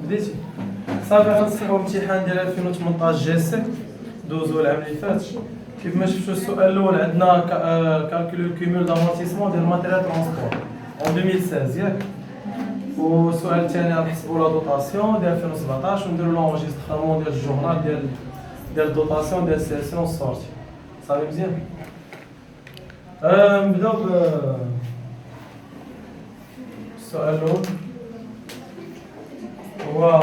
بديتي صافي. غنصحوا امتحان ديال 2018 جي سي دوزو العام اللي فات. كيف ما شفتوا السؤال الاول عندنا كالكول الكومول دامورتيسمون ديال الماتيريال ترونسبور اون 2016 ياك. والسؤال الثاني غنحسبوا لا دوطاسيون ديال 2017 ونديروا لونجسترمون ديال الجورنال ديال الدوطاسيون ديال السيسيون سورتي. صافي مزيان. نبداو بالسؤال الاول هو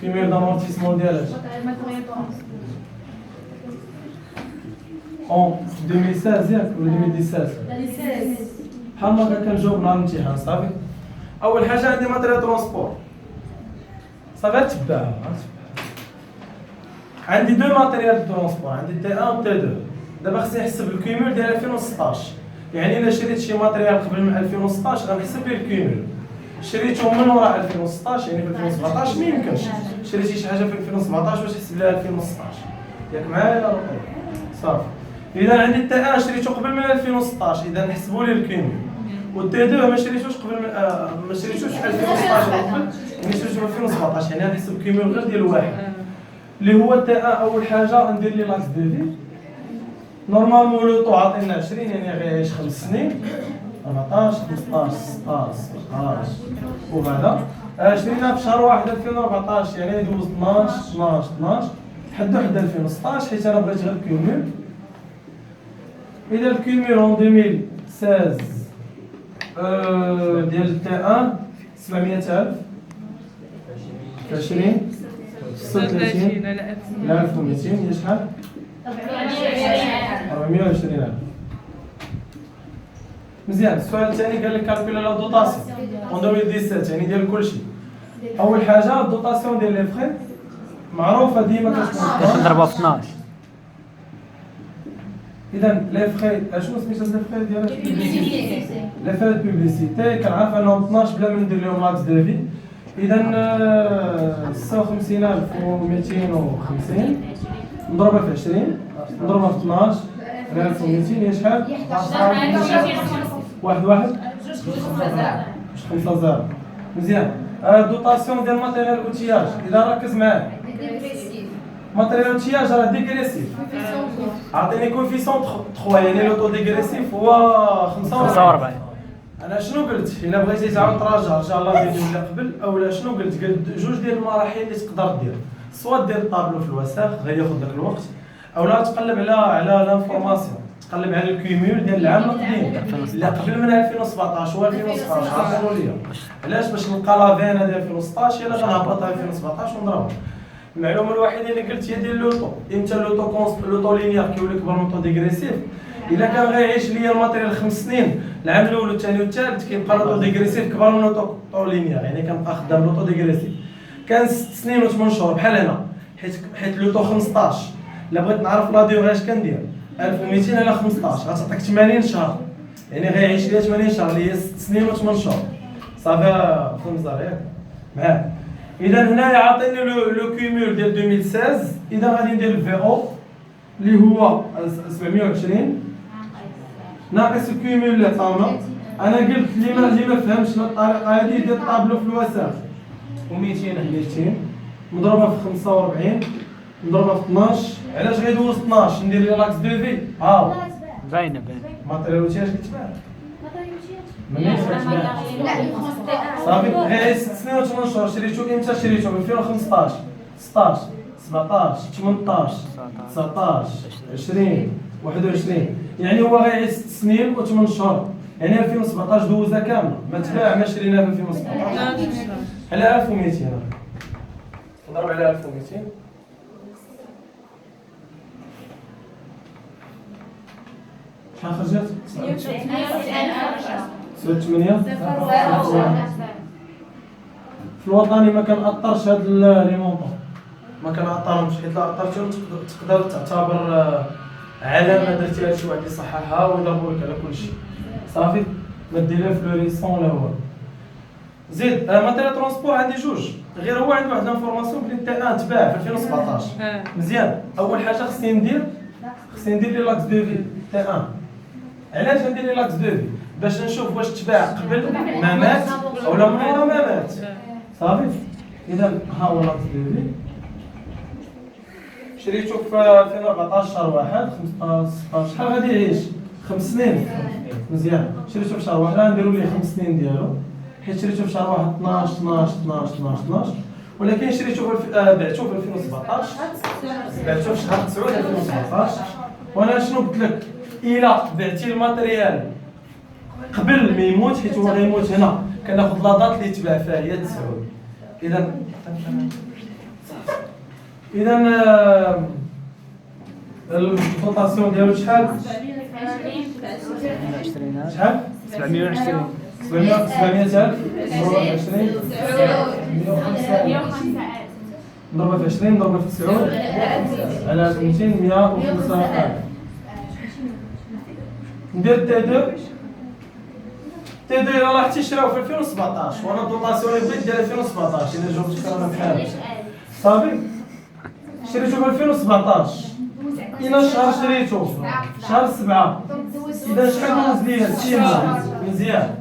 كومول دامورتيسمون ديال en 2016 ياك ولا 2017 بحال ما كنجاوب مع الامتحان. صافي اول حاجه عندي ماتيريال ترونسبور. صافي تبعها عندي دو ماتيريال ترونسبور، عندي تي 1 و تي 2. دابا خصني نحسب الكومول ديال 2016. يعني الا شريت شي ماتيريال قبل من 2016 غنحسب ليه الكومول. شريتهم من وراء 2016 يعني في 2017 ما يمكنش. شريتي شي حاجه في 2017 باش تحسب لها 2016 ياك معايا راه صافي. اذا عندي تي 1 شريته قبل من 2016 اذا نحسبوا لي الكومول. والتي 2 ما شريتوش قبل من ما شريتوش في 2016 قبل يعني شريته في 2017 يعني غنحسب الكومول غير ديال واحد اللي هو تي 1. اول حاجه ندير لي لاكس دو في نورمالمون لوطو عاطينا 20 يعني غيعيش 5 سنين 14 15 16 17 وهذا شرينا في شهر 1 2014 يعني يدوز 12 12 12 لحد 2016 حيت انا بغيت غير الكومول. اذا الكومول اون 2016 ديال تي 1 700,000 20 36 لا 1200 هي شحال؟ 420,000. مزيان. السؤال الثاني قال لك كالكولا لا دوطاسيون اون 2017 يعني ديال كلشي. اول حاجه الدوطاسيون ديال لي فخي معروفه ديما كتكون كنضربها في 12. اذا لي فخي اشنو سميتها لي فخي ديال لي فخي بوبليسيتي كنعرف انهم 12 بلا ما ندير لهم لاكس دو في. اذا 56,250 نضربها في 20 نضربها في 12 1200 هي شحال؟ 1 1 5 0. مزيان. دوطاسيون ديال ماتيريال اوتياج اذا ركز معايا ماتيريال اوتياج راه ديغريسيف. عطيني كوفيسيون 3 يعني لوطو ديغريسيف هو 45. انا شنو قلت؟ الا بغيتي تعاود تراجع رجع الله ديال اللي قبل اولا شنو قلت جوج ديال المراحل اللي تقدر دير سوا دير الطابلو في الوساخ غياخذ لك الوقت اولا تقلب على لانفورماسيون تقلب على الكومول ديال العام القديم اللي قبل من 2017 و 2016 عطينو ليا علاش باش نلقى لا فينا ديال 2016 يلا غنهبطها 2017 ونضربها. المعلومه الوحيده اللي قلت هي ديال لوطو. امتى لوطو لينيير كيولي كبر من لوطو ديغريسيف؟ الا كان غيعيش ليا الماتيريال 5 سنين العام الاول والثاني والثالث كيبقى لوطو ديغريسيف كبر من لوطو لينيير يعني كنبقى خدام لوطو ديغريسيف. كان 6 سنين و8 شهور بحال هنا حيت لوطو 15 الا بغيت نعرف لا ديوغ اش كندير 1200 على 15 غتعطيك 80 شهر يعني غيعيش ليا 80 شهر اللي هي 6 سنين و8 شهور. صافي فهمت ياك معاك. اذا هنايا عاطيني لو كومول ديال 2016 اذا غادي ندير الفي او اللي هو 720 ناقص الكومول اللي عطاونا. انا قلت اللي ما فهمش الطريقه هذه ديال الطابلو في الوساخ و200 200 نضربها في 45 نضربها في 12 علاش غيدوز 12 ندير لي لاكس دو في باينه ماتيريال اوتياج كتباع مانيش كتباع صافي غير 6 سنين و 8 شهور شريتو امتى شريتو 2015 16 17 18 19 20 21 يعني هو غيعيش 6 سنين و 8 شهور يعني 2017 دوزها كامله ما تباع ما شريناه في 2017 على 1200 نضرب على 1200 شحال خرجت؟ 8 في الوطني ما كنأثرش هاد لي مونطون ما كنعطرهمش حيت لا عطرتهم تقدر تعتبر علامه درتيها لشي واحد يصححها ويضربوا لك على كلشي. صافي ما ديرها فلوريسون ولا هو. زيد ماتيريال ترونسبور عندي جوج غير هو عنده واحد لانفورماسيون بلي تي 1 تباع في 2017 مزيان. اول حاجه خصني ندير لي لاكس دو في تي 1. علاش ندير لي لاكس دو في؟ باش نشوف واش تباع قبل ما مات ولا من ورا ما مات. صافي اذا ها هو اللاكس ديالي شريته في 2014 شهر واحد 15 16 شحال غادي يعيش 5 سنين مزيان شريته في شهر واحد غنديروا ليه 5 سنين ديالو حيت شريته في شهر واحد 12 12 12 12 12 ولكن شريته بعته في 2017 بعته في شهر 9 2017 وانا شنو قلت لك الا بعتي الماتريال قبل ما يموت حيت هو غيموت هنا كناخذ لا دات اللي يتباع فيها هي 9 اذا الدوطاسيون ديالو شحال 720 شحال 720 700,000 نضربها في 20 نضربها في 9 على 200 105,000 ندير تي 2 تي 2 راه حتى شراو في 2017 وانا الدوطاسيون اللي بغيت ديال 2017 الا جاوبتك انا بحال صافي شريته في 2017 إلى شهر شريته شهر 7 إذا شحال دوز ليا 6 مزيان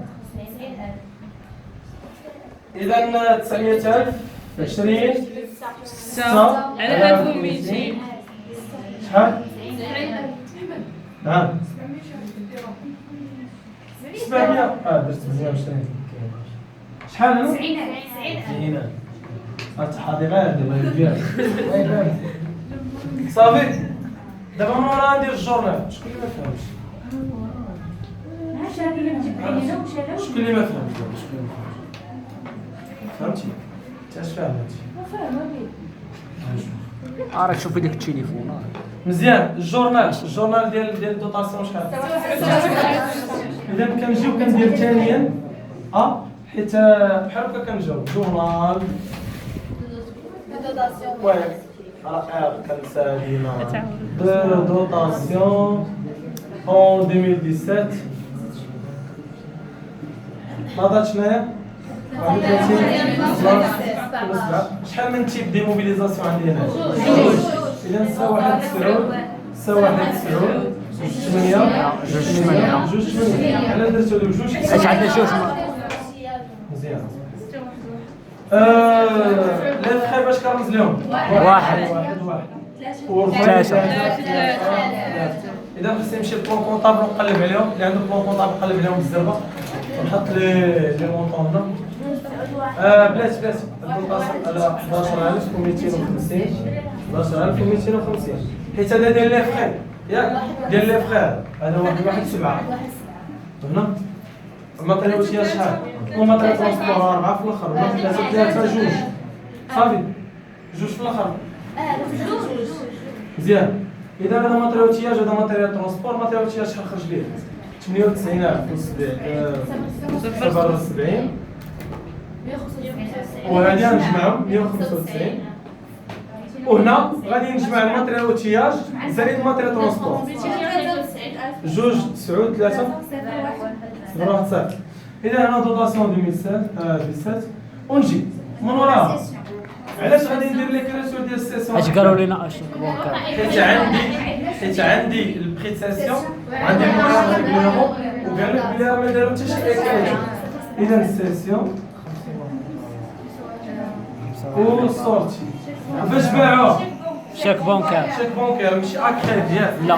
إذا 900,000 20 6 على 1200 شحال؟ نعم 700 درت 720 شحال أنا؟ 90 هاد غير دابا يبيع صافي دابا من ورا ندير الجورنال شكون اللي ما فهمش شكون اللي ما فهمش فهمتي انت اش فاهم راك شوفي ديك التليفون مزيان الجورنال ديال الدوطاسيون شحال اذا كنجيو كندير ثانيا حيت بحال هكا كنجاوب جورنال واحد على خير كنسى ديما de dotation en 2017 ما دات شناهي شحال من تيب ديموبيليزاسيون عندي هنا اذا نساوي 1 9 نساوي 1 9 8 جوج 8 على درتو لهم جوج اش عندنا شوف مزيان لي فخي باش كنرمز لهم واحد ثلاثة اذا خصني نمشي للبلون كونطابل ونقلب عليهم اللي عنده بلون كونطابل نقلب عليهم بالزربه ونحط لي مونطون هنا بلاتي البونطاسيون على 11250 11250 حيت هذا ديال لي فخي ياك ديال لي فخي هذا واحد 7 هنا الماتريال شي شحال الماتريال ترونسبور 4 في الاخر ولا 3 جوج صافي جوج في الاخر مزيان اذا هذا ماتريال تياج هذا ماتريال ترونسبور ماتريال تياج شحال خرج ليه 98,070 وهذه غنجمعهم 195 وهنا غادي نجمع الماتريال تياج زائد الماتريال ترونسبور جوج 9 3 0 1 اذا هنا دوطاسيون 2017 ونجي من وراها علاش غادي ندير لي كريسيون ديال السيسيون اش قالوا لنا اشرك بونكار حيت عندي البريتاسيون عندي المراهق اليومو وقال لك بلي راه ما داروا حتى شي كريديت اذا السيسيون والسورتي باش باعوه شيك بونكار شيك بونكير ماشي اكريديت ياك لا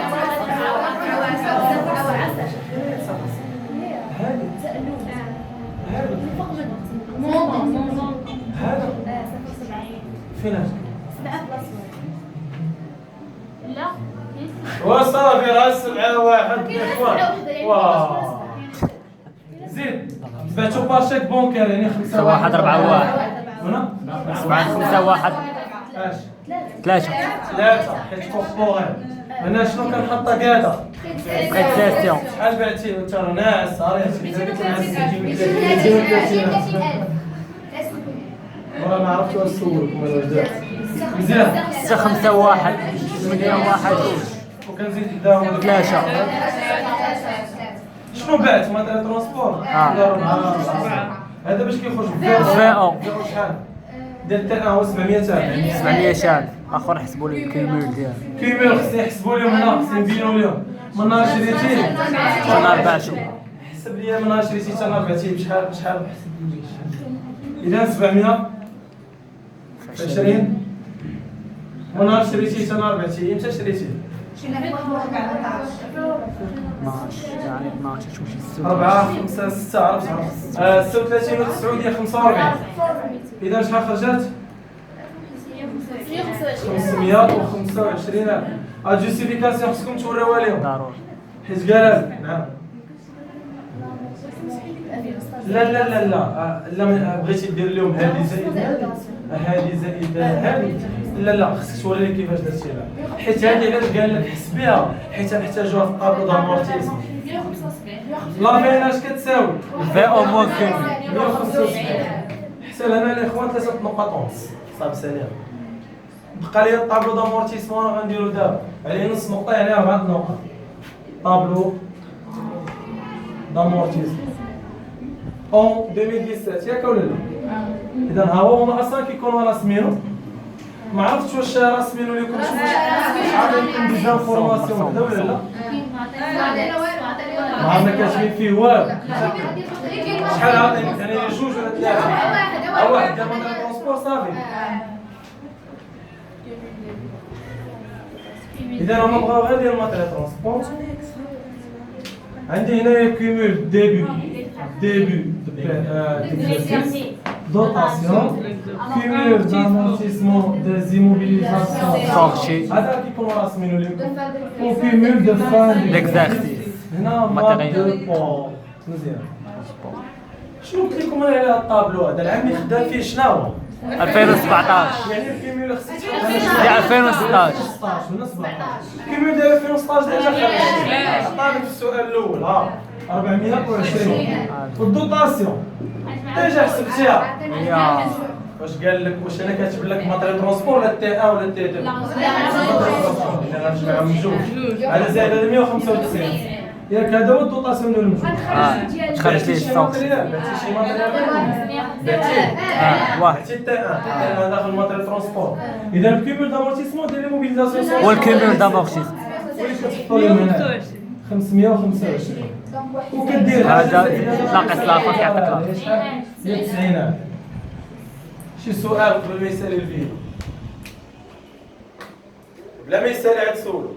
هذا فين لا وصافي راه 7 واحد واه زيد بعتو باشيك بونكير يعني 5 1 4 1 هنا 7 5 1 اش 3 حيت كوفورين هنا شنو كنحطها كادا بريتاسيون شحال بعتي انت راه ناعس عرفتي والله ما عرفت واش نسولك واش درت مزيان 6 5 1 8 1 2 وكنزيد قدام 3 شنو بعت ماتريال ترونسبور هذا باش كيخرج فئة شحال ديال تاع هو 700,000 700,000 اخر حسبوا لي الكيمول ديالو كيما خصني يحسبوا لهم هنا خصني نبينوا لهم من نهار شريتيه انا بعتو حسب لي من نهار شريتيه حتى نهار بعتيه بشحال اذا 700 20 ونهار شريتي انا 4 ايام امتى شريتي؟ 12 يعني 12 تمشي 4 5 6 عرفت 36 و 9 هي 45 اذا شحال خرجت؟ 525 الجوستيفيكاسيون خصكم توريوها لهم ضروري. حيت قال نعم لا بغيتي دير لهم هذه زائد هذه زائد هذه لا خصك توري لي كيفاش درتي لها حيت هذه علاش قال لك حس بها حيت نحتاجوها في الطابلو دامورتيزم لا فين اش كتساوي في او موان كامل 175 حسب انا الاخوان 3 نقاط ونص صافي سلام بقى لي الطابلو دامورتيسمون غنديرو دابا عليه نص نقطه يعني 4 نقط طابلو دامورتيسم اون 2017 ياك ولا لا؟ اذا ها هو هما اصلا كيكونوا راس مينو ما عرفتش واش راس مينو اللي كنت شحال يمكن ديزانفورماسيون هذا ولا لا؟ ما عندنا كاتبين فيه والو شحال عاطيني يعني جوج ولا ثلاثه واحد دابا من الترونسبور صافي اذا هما بغاو غير ديال الماتيريال ترونسبور عندي هنايا كيمول ديبي dotation, cumul d'amortissement des immobilisations. Sorti. هذا كيكون راس منو لكم وكيمول دو فان L'exercice. هنا مات دو بور مزيان شنو قلت لكم انا على الطابلو هذا العام اللي خدام فيه شناهو 2017 يعني الكيمول خصك ديال 2016 16 ولا 17 الكيمول ديال 2016 ديجا خرج عطاني في السؤال الاول ها 420 والدوطاسيون ديجا حسبتيها يا واش قال لك واش انا كاتب لك ماتريال ترونسبور ولا تي ا ولا تي 2 انا غنجمعهم بجوج على زائد 195 ياك هذا هو الدوطاسيون ديال المجموع تخرج لي الصوت بعتي شي ماتريال بعتي واحد بعتي تي 1 داخل الماتريال ترونسبور اذا الكيمول دامورتيسمون ديال الموبيليزاسيون والكيمول دامورتيزم وين كتحطوا لهم هنا 525 وكدير هذا ناقص لافا كيعطيك لافا ديال التسعينات شي سؤال قبل ما يسالي الفيديو بلا ما يسالي عاد سولو